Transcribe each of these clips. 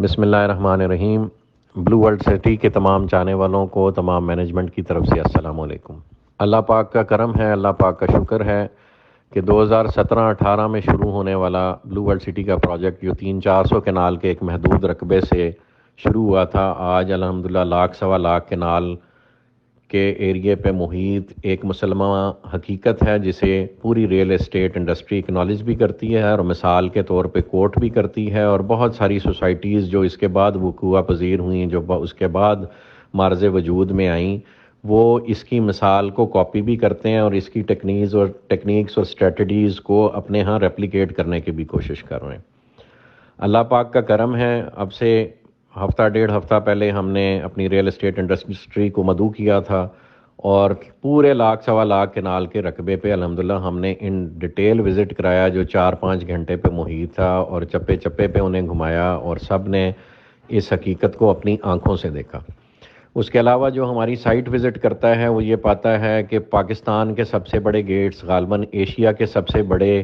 بسم اللہ الرحمن الرحیم۔ بلو ورلڈ سٹی کے تمام چاہنے والوں کو، تمام مینجمنٹ کی طرف سے السلام علیکم۔ اللہ پاک کا کرم ہے، اللہ پاک کا شکر ہے کہ 2017-18 میں شروع ہونے والا بلو ورلڈ سٹی کا پروجیکٹ جو 300-400 کنال کے ایک محدود رقبے سے شروع ہوا تھا، آج الحمدللہ لاکھ سوا لاکھ کنال کے ایریے پہ محیط ایک مسلمہ حقیقت ہے جسے پوری ریل اسٹیٹ انڈسٹری اکنالج بھی کرتی ہے اور مثال کے طور پہ کوٹ بھی کرتی ہے، اور بہت ساری سوسائٹیز جو اس کے بعد وقوع پذیر ہوئیں، جو اس کے بعد معرض وجود میں آئیں، وہ اس کی مثال کو کاپی بھی کرتے ہیں اور اس کی ٹیکنیکس اور اسٹریٹجیز کو اپنے ہاں ریپلیکیٹ کرنے کی بھی کوشش کر رہے ہیں۔ اللہ پاک کا کرم ہے، اب سے ہفتہ ڈیڑھ ہفتہ پہلے ہم نے اپنی ریل اسٹیٹ انڈسٹری کو مدعو کیا تھا، اور پورے لاکھ سوا لاکھ کنال کے رقبے پہ الحمدللہ ہم نے ان ڈیٹیل وزٹ کرایا جو 4-5 گھنٹے پہ محیط تھا، اور چپے چپے پہ انہیں گھمایا اور سب نے اس حقیقت کو اپنی آنکھوں سے دیکھا۔ اس کے علاوہ جو ہماری سائٹ وزٹ کرتا ہے وہ یہ پاتا ہے کہ پاکستان کے سب سے بڑے گیٹس، غالباً ایشیا کے سب سے بڑے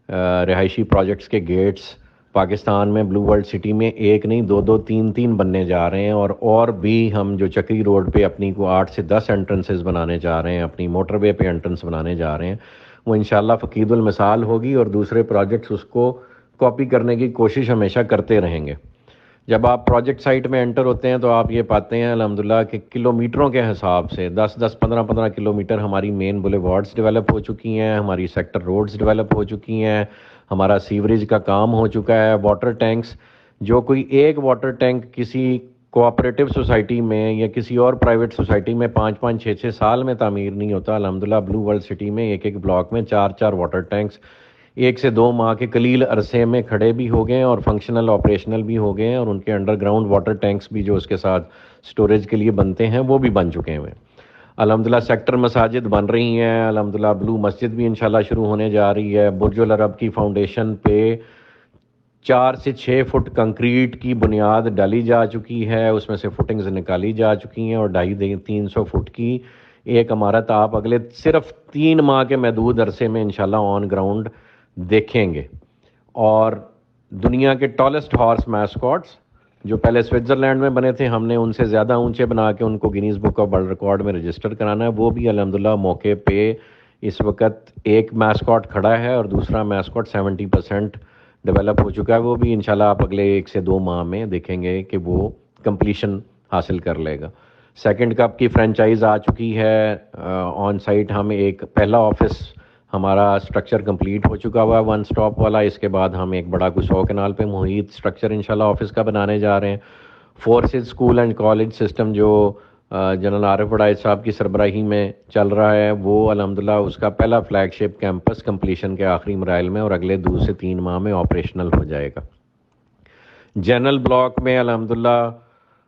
رہائشی پروجیکٹس کے گیٹس پاکستان میں بلو ورلڈ سٹی میں ایک نہیں، دو تین بننے جا رہے ہیں، اور بھی ہم جو چکری روڈ پہ اپنی کو 8 سے 10 انٹرنسز بنانے جا رہے ہیں، اپنی موٹر وے پہ انٹرنس بنانے جا رہے ہیں، وہ انشاءاللہ فقید المثال ہوگی، اور دوسرے پروجیکٹس اس کو کاپی کرنے کی کوشش ہمیشہ کرتے رہیں گے۔ جب آپ پروجیکٹ سائٹ میں انٹر ہوتے ہیں تو آپ یہ پاتے ہیں الحمدللہ کہ کلومیٹروں کے حساب سے 10-15 کلومیٹر ہماری مین بولے وارڈز ڈیولپ ہو چکی ہیں، ہماری سیکٹر روڈز ڈیولپ ہو چکی ہیں، ہمارا سیوریج کا کام ہو چکا ہے، واٹر ٹینکس، جو کوئی ایک واٹر ٹینک کسی کوآپریٹو سوسائٹی میں یا کسی اور پرائیویٹ سوسائٹی میں 5-5 6-6 سال میں تعمیر نہیں ہوتا، الحمدللہ بلو ورلڈ سٹی میں ایک بلاک میں 4 واٹر ٹینکس 1 سے 2 ماہ کے قلیل عرصے میں کھڑے بھی ہو گئے ہیں اور فنکشنل آپریشنل بھی ہو گئے ہیں، اور ان کے انڈر گراؤنڈ واٹر ٹینکس بھی جو اس کے ساتھ سٹوریج کے لیے بنتے ہیں وہ بھی بن چکے ہیں۔ الحمدللہ سیکٹر مساجد بن رہی ہیں، الحمدللہ بلو مسجد بھی انشاءاللہ شروع ہونے جا رہی ہے۔ برج العرب کی فاؤنڈیشن پہ 4 سے 6 فٹ کنکریٹ کی بنیاد ڈالی جا چکی ہے، اس میں سے فٹنگز نکالی جا چکی ہیں، اور 250-300 فٹ کی ایک عمارت آپ اگلے صرف 3 ماہ کے محدود عرصے میں انشاءاللہ آن گراؤنڈ دیکھیں گے۔ اور دنیا کے ٹالسٹ ہارس میسکاٹس جو پہلے سوئٹزرلینڈ میں بنے تھے، ہم نے ان سے زیادہ اونچے بنا کے ان کو Guinness book of world record میں رجسٹر کرانا ہے، وہ بھی الحمدللہ موقع پہ اس وقت ایک میسکاٹ کھڑا ہے اور دوسرا میسکاٹ 70% ڈیولپ ہو چکا ہے، وہ بھی انشاءاللہ آپ اگلے 1 سے 2 ماہ میں دیکھیں گے کہ وہ کمپلیشن حاصل کر لے گا۔ سیکنڈ کپ کی فرینچائز آ چکی ہے، آن سائٹ ہم ایک پہلا آفس ہمارا اسٹرکچر کمپلیٹ ہو چکا ہوا ہے 1 سٹاپ والا، اس کے بعد ہم ایک بڑا کوئی 100 کنال پہ محیط اسٹرکچر انشاءاللہ آفس کا بنانے جا رہے ہیں۔ Forces school and college system جو جنرل عارف وڈائچ صاحب کی سربراہی میں چل رہا ہے، وہ الحمدللہ اس کا پہلا فلیگ شپ کیمپس کمپلیشن کے آخری مراحل میں اور اگلے 2 سے 3 ماہ میں آپریشنل ہو جائے گا۔ جنرل بلاک میں الحمدللہ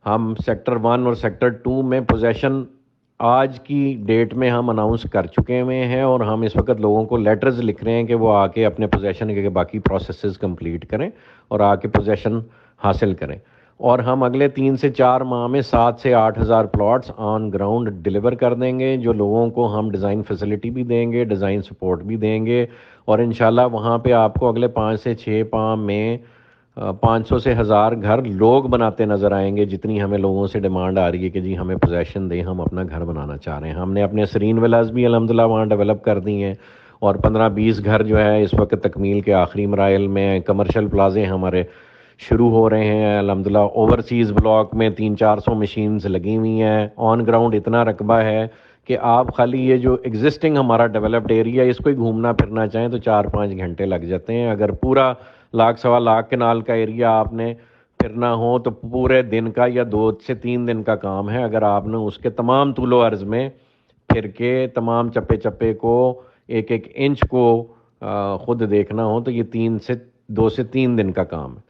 ہم سیکٹر 1 اور سیکٹر 2 میں پوزیشن آج کی ڈیٹ میں ہم اناؤنس کر چکے ہوئے ہیں، اور ہم اس وقت لوگوں کو لیٹرز لکھ رہے ہیں کہ وہ آ کے اپنے پوزیشن کے باقی پروسیسز کمپلیٹ کریں اور آ کے پوزیشن حاصل کریں، اور ہم اگلے 3 سے 4 ماہ میں 7 سے 8 ہزار پلاٹس آن گراؤنڈ ڈیلیور کر دیں گے، جو لوگوں کو ہم ڈیزائن فیسلٹی بھی دیں گے، ڈیزائن سپورٹ بھی دیں گے، اور انشاءاللہ وہاں پہ آپ کو اگلے 5 سے 6 ماہ میں 500 سے 1000 گھر لوگ بناتے نظر آئیں گے، جتنی ہمیں لوگوں سے ڈیمانڈ آ رہی ہے کہ جی ہمیں پوزیشن دیں، ہم اپنا گھر بنانا چاہ رہے ہیں۔ ہم نے اپنے سرین ولاز بھی الحمدللہ وہاں ڈیولپ کر دی ہیں، اور 15-20 گھر جو ہے اس وقت تکمیل کے آخری مراحل میں، کمرشل پلازے ہمارے شروع ہو رہے ہیں الحمدللہ۔ اوورسیز بلاک میں 300-400 مشینز لگی ہوئی ہیں، آن گراؤنڈ اتنا رقبہ ہے کہ آپ خالی یہ جو ایگزسٹنگ ہمارا ڈیولپڈ ایریا اس کو ہی گھومنا پھرنا چاہیں تو 4-5 گھنٹے لگ جاتے ہیں۔ اگر پورا لاکھ سوا لاکھ کنال کا ایریا آپ نے پھرنا ہو تو پورے دن کا یا 2 سے 3 دن کا کام ہے، اگر آپ نے اس کے تمام طول و عرض میں پھر کے تمام چپے چپے کو ایک ایک انچ کو خود دیکھنا ہو تو یہ 2 سے 3 دن کا کام ہے۔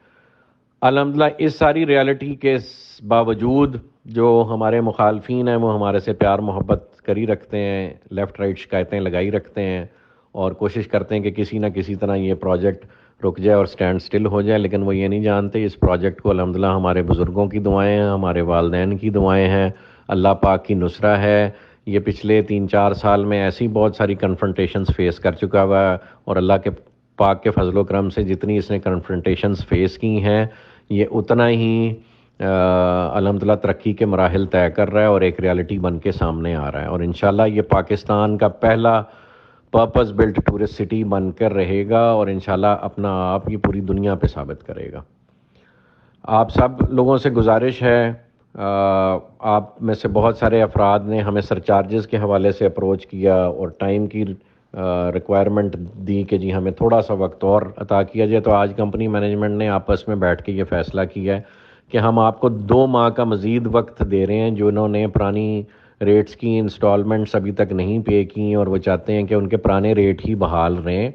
الحمدللہ اس ساری ریالٹی کے باوجود جو ہمارے مخالفین ہیں وہ ہمارے سے پیار محبت کری رکھتے ہیں، لیفٹ رائٹ شکایتیں لگائی رکھتے ہیں، اور کوشش کرتے ہیں کہ کسی نہ کسی طرح یہ پروجیکٹ رک جائے اور سٹینڈ سٹل ہو جائے، لیکن وہ یہ نہیں جانتے اس پروجیکٹ کو الحمدللہ ہمارے بزرگوں کی دعائیں ہیں، ہمارے والدین کی دعائیں ہیں، اللہ پاک کی نصرہ ہے۔ یہ پچھلے 3-4 سال میں ایسی بہت ساری کنفرنٹیشنز فیس کر چکا ہوا ہے، اور اللہ کے پاک کے فضل و کرم سے جتنی اس نے کنفرنٹیشنز فیس کی ہیں، یہ اتنا ہی الحمدللہ ترقی کے مراحل طے کر رہا ہے اور ایک ریالٹی بن کے سامنے آ رہا ہے، اور انشاءاللہ یہ پاکستان کا پہلا پرپز بلٹ ٹورسٹ سٹی بن کر رہے گا، اور انشاءاللہ اپنا آپ یہ پوری دنیا پہ ثابت کرے گا۔ آپ سب لوگوں سے گزارش ہے، آپ میں سے بہت سارے افراد نے ہمیں سرچارجز کے حوالے سے اپروچ کیا اور ٹائم کی ریکوائرمنٹ دی کہ جی ہمیں تھوڑا سا وقت اور عطا کیا جائے، تو آج کمپنی مینجمنٹ نے آپس میں بیٹھ کے یہ فیصلہ کیا ہے کہ ہم آپ کو 2 ماہ کا مزید وقت دے رہے ہیں۔ جو انہوں نے پرانی ریٹس کی انسٹالمنٹس ابھی تک نہیں پے کی اور وہ چاہتے ہیں کہ ان کے پرانے ریٹ ہی بحال رہیں،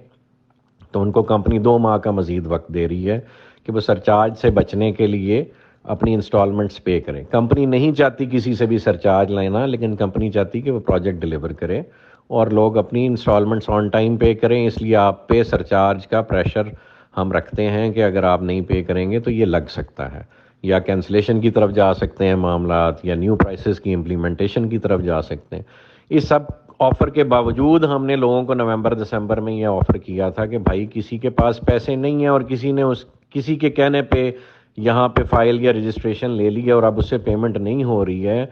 تو ان کو کمپنی 2 ماہ کا مزید وقت دے رہی ہے کہ وہ سرچارج سے بچنے کے لیے اپنی انسٹالمنٹس پے کریں۔ کمپنی نہیں چاہتی کسی سے بھی سرچارج لینا، لیکن کمپنی چاہتی کہ وہ پروجیکٹ ڈیلیور کرے اور لوگ اپنی انسٹالمنٹس آن ٹائم پے کریں، اس لیے آپ پہ سرچارج کا پریشر ہم رکھتے ہیں کہ اگر آپ نہیں پے کریں گے تو یہ لگ سکتا ہے، یا کینسلیشن کی طرف جا سکتے ہیں معاملات، یا نیو پرائسز کی امپلیمنٹیشن کی طرف جا سکتے ہیں۔ اس سب آفر کے باوجود ہم نے لوگوں کو نومبر دسمبر میں یہ آفر کیا تھا کہ بھائی کسی کے پاس پیسے نہیں ہیں اور کسی کے کہنے پہ یہاں پہ فائل یا رجسٹریشن لے لی ہے اور اب اس سے پیمنٹ نہیں ہو رہی ہے،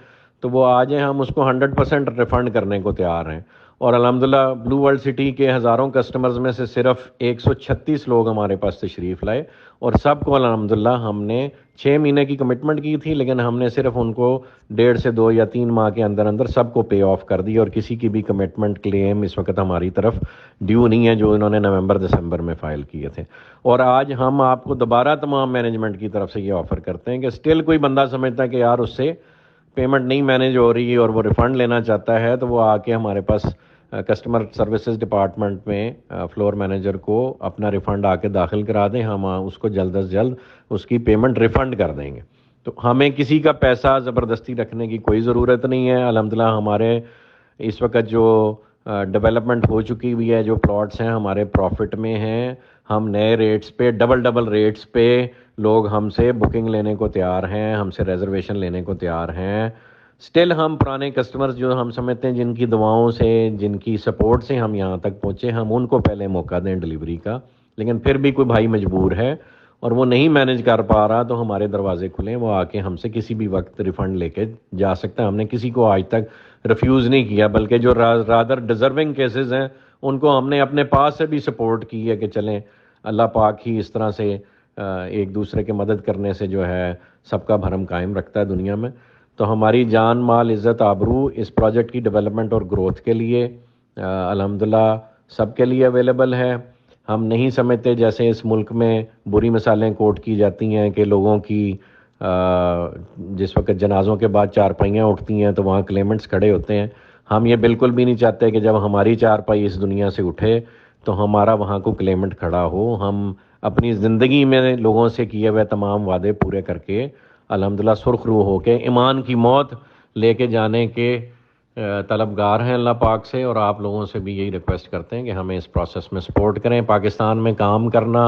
تو وہ آ جائیں، ہم اس کو 100% ریفنڈ کرنے کو تیار ہیں۔ اور الحمدللہ بلو ورلڈ سٹی کے ہزاروں کسٹمرز میں سے صرف 136 لوگ ہمارے پاس تشریف لائے، اور سب کو الحمدللہ ہم نے 6 مہینے کی کمٹمنٹ کی تھی، لیکن ہم نے صرف ان کو 1.5 سے 2 یا 3 ماہ کے اندر اندر سب کو پے آف کر دی، اور کسی کی بھی کمٹمنٹ کلیم اس وقت ہماری طرف ڈیو نہیں ہے جو انہوں نے نومبر دسمبر میں فائل کیے تھے۔ اور آج ہم آپ کو دوبارہ تمام مینجمنٹ کی طرف سے یہ آفر کرتے ہیں کہ اسٹل کوئی بندہ سمجھتا ہے کہ یار اس سے پیمنٹ نہیں مینیج ہو رہی اور وہ ریفنڈ لینا چاہتا ہے، تو وہ آ کے ہمارے پاس کسٹمر سروسز ڈپارٹمنٹ میں فلور مینیجر کو اپنا ریفنڈ آ کے داخل کرا دیں، ہم اس کو جلد از جلد اس کی پیمنٹ ریفنڈ کر دیں گے۔ تو ہمیں کسی کا پیسہ زبردستی رکھنے کی کوئی ضرورت نہیں ہے۔ الحمدللہ ہمارے اس وقت جو ڈیولپمنٹ ہو چکی ہوئی ہے، جو پلاٹس ہیں ہمارے پروفٹ میں ہیں، ہم نئے ریٹس پہ ڈبل ریٹس پہ لوگ ہم سے بکنگ لینے کو تیار ہیں، ہم سے ریزرویشن لینے کو تیار ہیں۔ سٹل ہم پرانے کسٹمرز جو ہم سمجھتے ہیں جن کی دعاؤں سے، جن کی سپورٹ سے ہم یہاں تک پہنچے، ہم ان کو پہلے موقع دیں ڈلیوری کا، لیکن پھر بھی کوئی بھائی مجبور ہے اور وہ نہیں مینیج کر پا رہا تو ہمارے دروازے کھلیں، وہ آ کے ہم سے کسی بھی وقت ریفنڈ لے کے جا سکتا ہے۔ ہم نے کسی کو آج تک ریفیوز نہیں کیا، بلکہ جو رادر ڈیزرونگ کیسز ہیں ان کو ہم نے اپنے پاس سے بھی سپورٹ کی ہے کہ چلیں اللہ پاک ہی اس طرح سے ایک دوسرے کے مدد کرنے سے جو ہے سب کا بھرم قائم رکھتا ہے دنیا میں۔ تو ہماری جان مال عزت آبرو اس پروجیکٹ کی ڈیولپمنٹ اور گروتھ کے لیے الحمدللہ سب کے لیے اویلیبل ہے۔ ہم نہیں سمجھتے جیسے اس ملک میں بری مثالیں کوٹ کی جاتی ہیں کہ لوگوں کی جس وقت جنازوں کے بعد چارپائیاں اٹھتی ہیں تو وہاں کلیمنٹس کھڑے ہوتے ہیں۔ ہم یہ بالکل بھی نہیں چاہتے کہ جب ہماری چارپائی اس دنیا سے اٹھے تو ہمارا وہاں کو کلیمنٹ کھڑا ہو۔ ہم اپنی زندگی میں لوگوں سے کیے ہوئے تمام وعدے پورے کر کے الحمدللہ سرخ روح ہو کے ایمان کی موت لے کے جانے کے طلبگار ہیں اللہ پاک سے، اور آپ لوگوں سے بھی یہی ریکویسٹ کرتے ہیں کہ ہمیں اس پروسیس میں سپورٹ کریں۔ پاکستان میں کام کرنا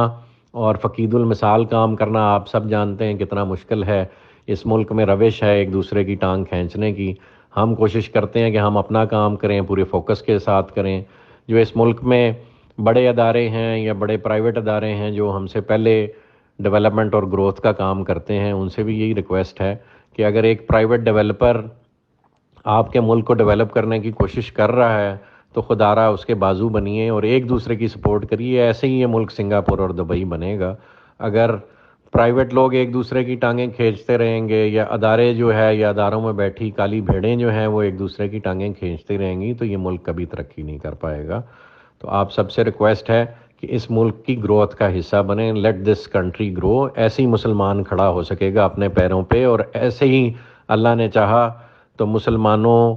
اور فقید المثال کام کرنا آپ سب جانتے ہیں کتنا مشکل ہے۔ اس ملک میں روش ہے ایک دوسرے کی ٹانگ کھینچنے کی۔ ہم کوشش کرتے ہیں کہ ہم اپنا کام کریں، پورے فوکس کے ساتھ کریں۔ جو اس ملک میں بڑے ادارے ہیں یا بڑے پرائیویٹ ادارے ہیں جو ہم سے پہلے ڈیولپمنٹ اور گروتھ کا کام کرتے ہیں، ان سے بھی یہی ریکویسٹ ہے کہ اگر ایک پرائیویٹ ڈیولپر آپ کے ملک کو ڈیولپ کرنے کی کوشش کر رہا ہے تو خدا را اس کے بازو بنیے اور ایک دوسرے کی سپورٹ کریے۔ ایسے ہی یہ ملک سنگاپور اور دبئی بنے گا۔ اگر پرائیویٹ لوگ ایک دوسرے کی ٹانگیں کھینچتے رہیں گے، یا ادارے جو ہے یا اداروں میں بیٹھی کالی بھیڑیں جو ہیں وہ ایک دوسرے کی ٹانگیں کھینچتی رہیں گی، تو یہ ملک کبھی ترقی نہیں کر پائے گا۔ تو آپ سب سے ریکویسٹ ہے کہ اس ملک کی گروتھ کا حصہ بنیں۔ لیٹ دس کنٹری گرو۔ ایسے ہی مسلمان کھڑا ہو سکے گا اپنے پیروں پہ، اور ایسے ہی اللہ نے چاہا تو مسلمانوں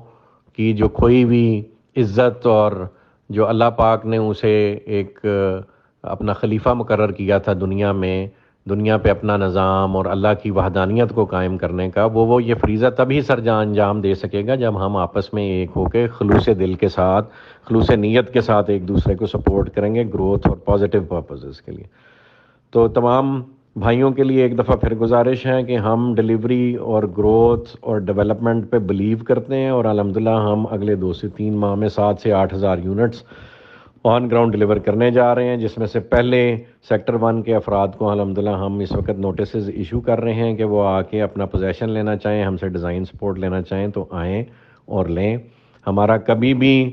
کی جو کھوئی ہوئی عزت اور جو اللہ پاک نے اسے ایک اپنا خلیفہ مقرر کیا تھا دنیا پہ اپنا نظام اور اللہ کی وحدانیت کو قائم کرنے کا، وہ یہ فریضہ تبھی انجام دے سکے گا جب ہم آپس میں ایک ہو کے خلوص دل کے ساتھ، خلوص نیت کے ساتھ ایک دوسرے کو سپورٹ کریں گے گروتھ اور پازیٹیو پرپزز کے لیے۔ تو تمام بھائیوں کے لیے ایک دفعہ پھر گزارش ہے کہ ہم ڈیلیوری اور گروتھ اور ڈیولپمنٹ پہ بلیو کرتے ہیں، اور الحمدللہ ہم اگلے 2 سے 3 ماہ میں 7 سے 8 ہزار یونٹس آن گراؤنڈ ڈلیور کرنے جا رہے ہیں، جس میں سے پہلے سیکٹر 1 کے افراد کو الحمدللہ ہم اس وقت نوٹسز ایشو کر رہے ہیں کہ وہ آ کے اپنا پوزیشن لینا چاہیں، ہم سے ڈیزائن سپورٹ لینا چاہیں تو آئیں اور لیں۔ ہمارا کبھی بھی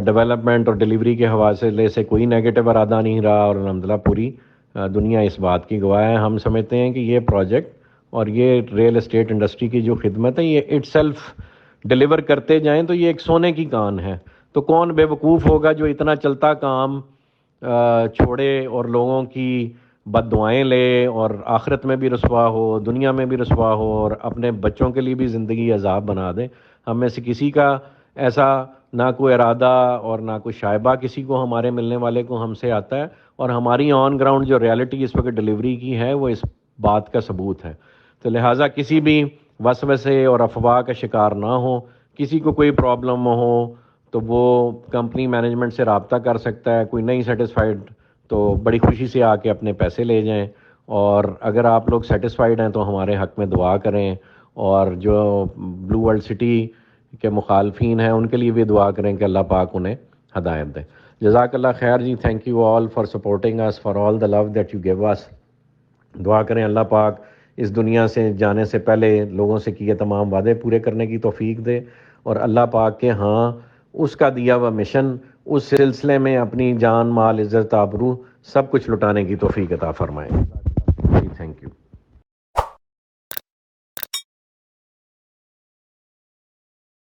ڈیولپمنٹ اور ڈلیوری کے حوالے سے کوئی نیگیٹو ارادہ نہیں رہا، اور الحمدللہ پوری دنیا اس بات کی گواہ ہے۔ ہم سمجھتے ہیں کہ یہ پروجیکٹ اور یہ ریل اسٹیٹ انڈسٹری کی جو خدمت ہے، یہ اٹ سیلف ڈلیور کرتے جائیں تو یہ ایک سونے کی کان ہے۔ تو کون بے وقوف ہوگا جو اتنا چلتا کام چھوڑے اور لوگوں کی بد دعائیں لے اور آخرت میں بھی رسوا ہو، دنیا میں بھی رسوا ہو، اور اپنے بچوں کے لیے بھی زندگی عذاب بنا دے۔ ہم میں سے کسی کا ایسا نہ کوئی ارادہ اور نہ کوئی شائبہ کسی کو ہمارے ملنے والے کو ہم سے آتا ہے، اور ہماری آن گراؤنڈ جو ریالٹی اس وقت ڈلیوری کی ہے وہ اس بات کا ثبوت ہے۔ تو لہٰذا کسی بھی وسوسے اور افواہ کا شکار نہ ہو، کسی کو کوئی پرابلم ہو تو وہ کمپنی مینجمنٹ سے رابطہ کر سکتا ہے۔ کوئی نہیں سیٹسفائیڈ تو بڑی خوشی سے آ کے اپنے پیسے لے جائیں، اور اگر آپ لوگ سیٹسفائیڈ ہیں تو ہمارے حق میں دعا کریں، اور جو بلو ورلڈ سٹی کے مخالفین ہیں ان کے لیے بھی دعا کریں کہ اللہ پاک انہیں ہدایت دے۔ جزاک اللہ خیر جی، thank you all for supporting us, for all the love that you gave us. دعا کریں اللہ پاک اس دنیا سے جانے سے پہلے لوگوں سے کیے تمام وعدے پورے کرنے کی توفیق دے، اور اللہ پاک کے ہاں اس کا دیا ہوا مشن، اس سلسلے میں اپنی جان مال عزت آبرو سب کچھ لٹانے کی توفیق عطا فرمائے۔